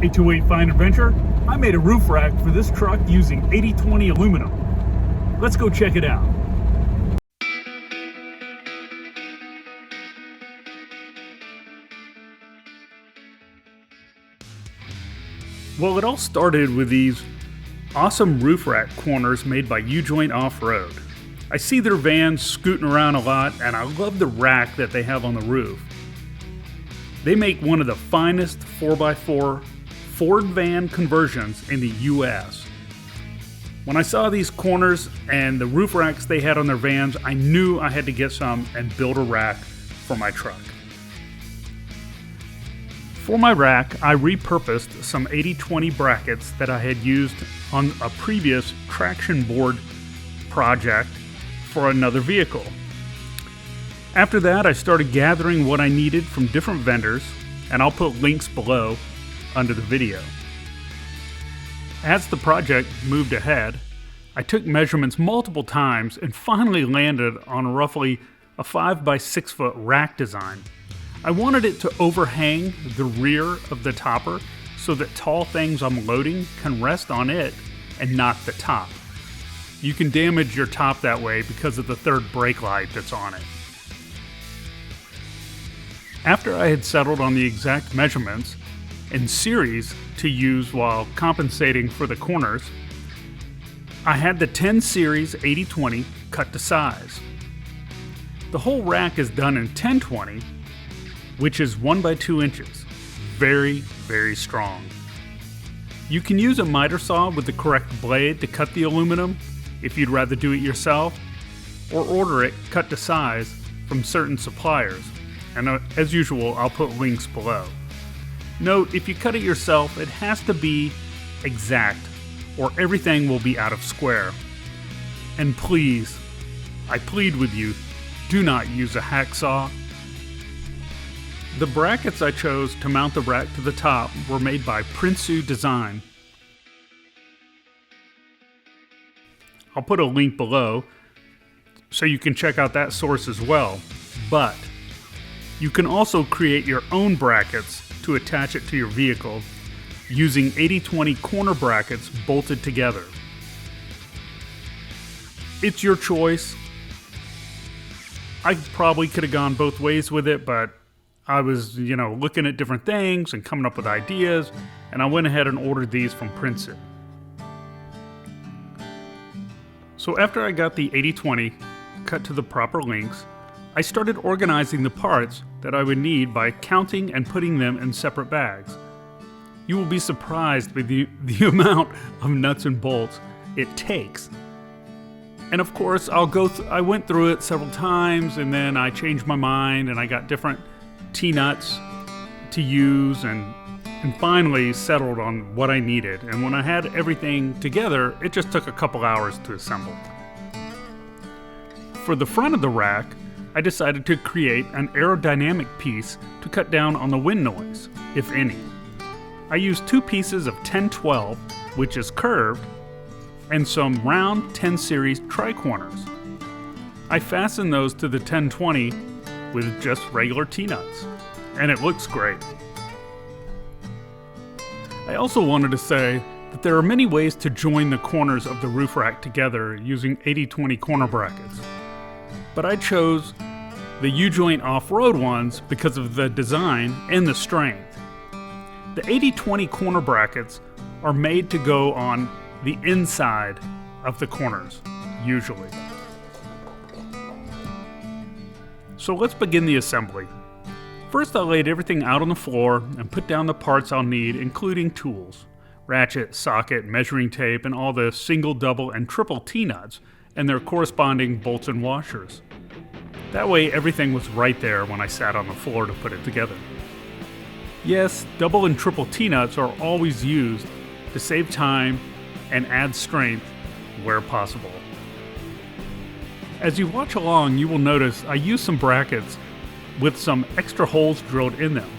828 Fine Adventure. I made a roof rack for this truck using 80/20 aluminum. Let's go check it out. Well, it all started with these awesome roof rack corners made by U-Joint Off-Road. I see their vans scooting around a lot, and I love the rack that they have on the roof. They make one of the finest 4x4 Ford van conversions in the US. When I saw these corners and the roof racks they had on their vans, I knew I had to get some and build a rack for my truck. For my rack, I repurposed some 80/20 brackets that I had used on a previous traction board project for another vehicle. After that, I started gathering what I needed from different vendors, and I'll put links below under the video. As the project moved ahead, I took measurements multiple times and finally landed on roughly a 5 by 6 foot rack design. I wanted it to overhang the rear of the topper so that tall things I'm loading can rest on it and not the top. You can damage your top that way because of the third brake light that's on it. After I had settled on the exact measurements and series to use while compensating for the corners, I had the 10 series 80/20 cut to size. The whole rack is done in 10/20, which is 1 by 2 inches. Very, very strong. You can use a miter saw with the correct blade to cut the aluminum if you'd rather do it yourself, or order it cut to size from certain suppliers. And as usual, I'll put links below. Note, if you cut it yourself, it has to be exact, or everything will be out of square. And please, I plead with you, do not use a hacksaw. The brackets I chose to mount the rack to the top were made by Prinsu Design. I'll put a link below so you can check out that source as well, but you can also create your own brackets to attach it to your vehicle using 80/20 corner brackets bolted together. It's your choice. I probably could have gone both ways with it, but I was, looking at different things and coming up with ideas, and I went ahead and ordered these from Princeton. So after I got the 80/20 cut to the proper lengths, I started organizing the parts that I would need by counting and putting them in separate bags. You will be surprised by the amount of nuts and bolts it takes. And of course, I went through it several times, and then I changed my mind and I got different T-nuts to use and finally settled on what I needed. And when I had everything together, it just took a couple hours to assemble. For the front of the rack, I decided to create an aerodynamic piece to cut down on the wind noise, if any. I used 2 pieces of 10/12, which is curved, and some round 10 series tri-corners. I fastened those to the 10/20 with just regular T-nuts, and it looks great. I also wanted to say that there are many ways to join the corners of the roof rack together using 80/20 corner brackets, but I chose the U-Joint Off-Road ones because of the design and the strength. The 80/20 corner brackets are made to go on the inside of the corners, usually. So let's begin the assembly. First, I laid everything out on the floor and put down the parts I'll need, including tools, ratchet, socket, measuring tape, and all the single, double, and triple T-nuts and their corresponding bolts and washers. That way, everything was right there when I sat on the floor to put it together. Yes, double and triple T-nuts are always used to save time and add strength where possible. As you watch along, you will notice I used some brackets with some extra holes drilled in them.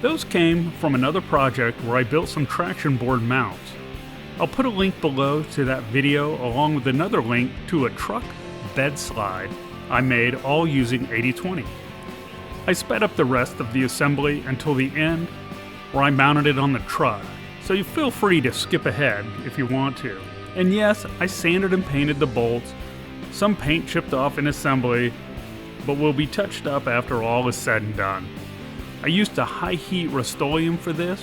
Those came from another project where I built some traction board mounts. I'll put a link below to that video along with another link to a truck bed slide I made, all using 80/20. I sped up the rest of the assembly until the end, where I mounted it on the truck so you feel free to skip ahead if you want to. And yes, I sanded and painted the bolts, some paint chipped off in assembly, but will be touched up after all is said and done. I used a high heat Rust-Oleum for this,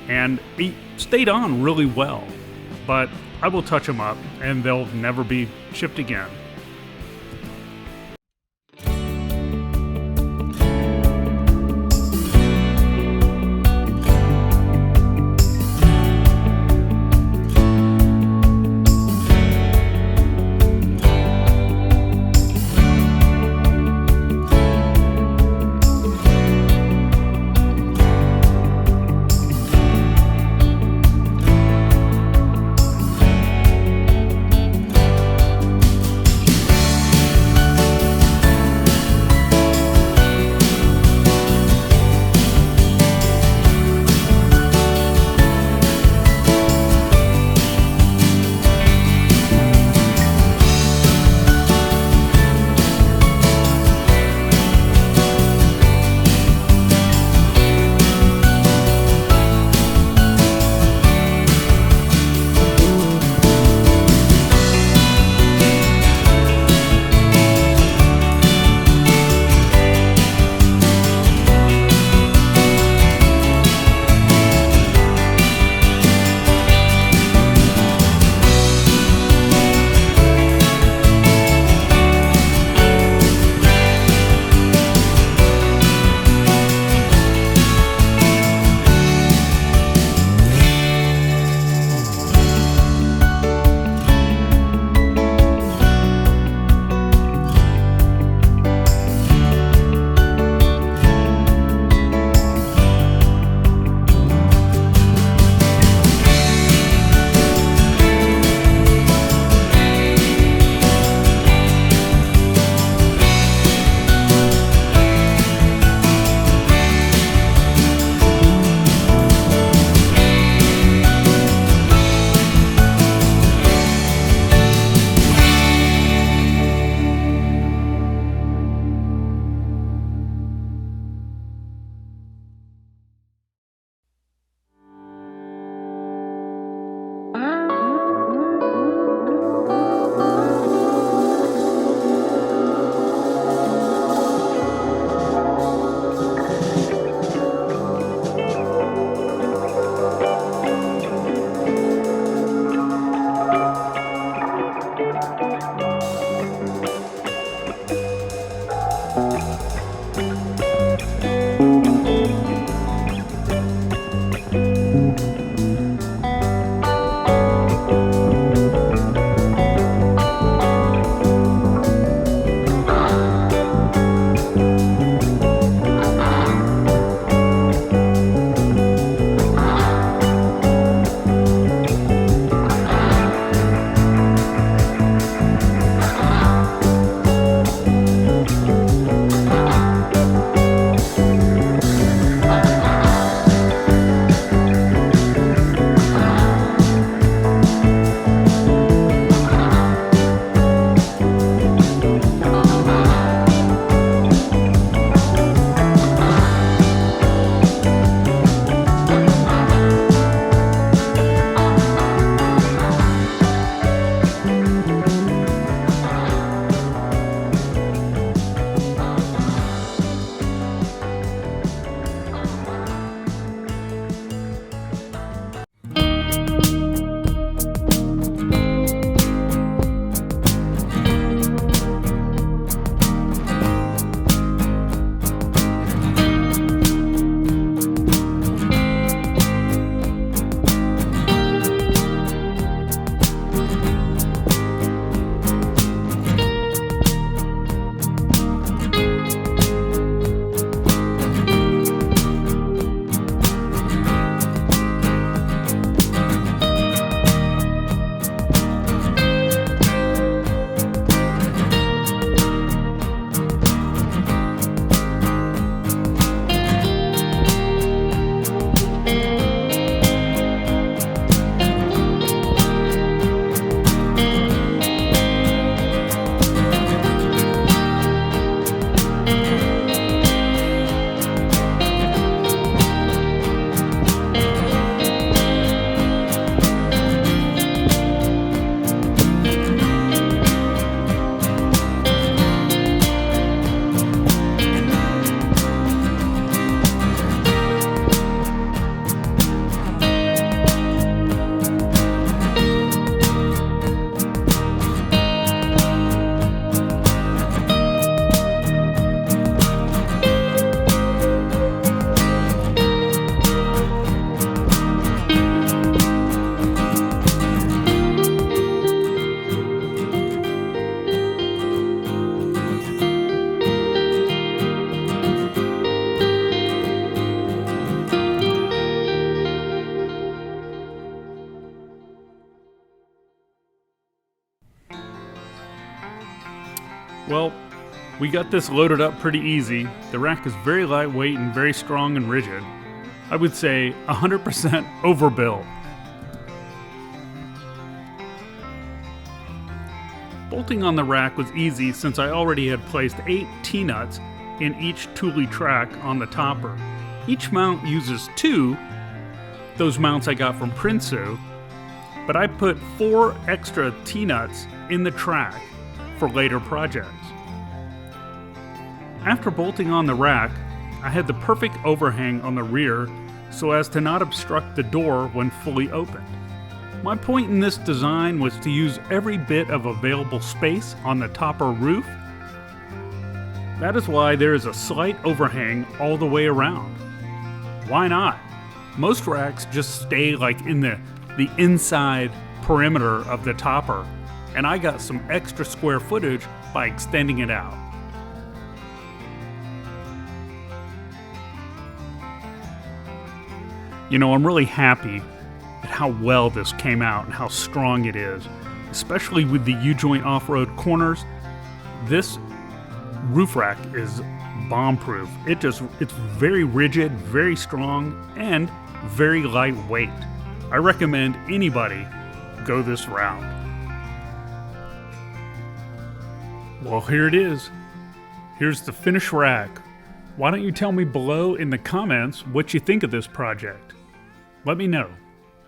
and it stayed on really well, but I will touch them up and they'll never be chipped again. Well, we got this loaded up pretty easy. The rack is very lightweight and very strong and rigid. I would say 100% overbuilt. Bolting on the rack was easy since I already had placed 8 T-nuts in each Thule track on the topper. Each mount uses 2, those mounts I got from Prinsu, but I put 4 extra T-nuts in the track for later projects. After bolting on the rack, I had the perfect overhang on the rear so as to not obstruct the door when fully opened. My point in this design was to use every bit of available space on the topper roof. That is why there is a slight overhang all the way around. Why not? Most racks just stay like in the inside perimeter of the topper, and I got some extra square footage by extending it out. You know, I'm really happy at how well this came out and how strong it is, especially with the U-joint off-road corners. This roof rack is bomb-proof. It's very rigid, very strong, and very lightweight. I recommend anybody go this route. Well, here it is. Here's the finished rack. Why don't you tell me below in the comments what you think of this project? Let me know.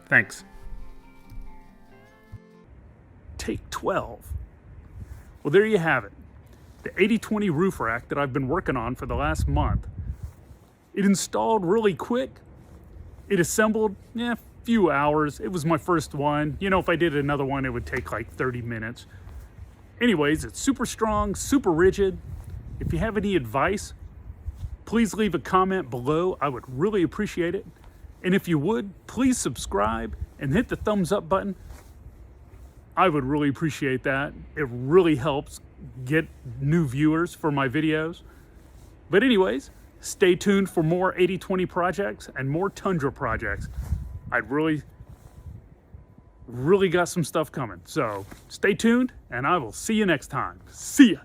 Thanks. Take 12. Well, there you have it. The 80/20 roof rack that I've been working on for the last month. It installed really quick. It assembled, a few hours. It was my first one. You know, if I did another one, it would take like 30 minutes. Anyways, it's super strong, super rigid. If you have any advice, please leave a comment below. I would really appreciate it. And if you would, please subscribe and hit the thumbs up button. I would really appreciate that. It really helps get new viewers for my videos. But anyways, stay tuned for more 80/20 projects and more Tundra projects. I really got some stuff coming. So stay tuned and I will see you next time. See ya.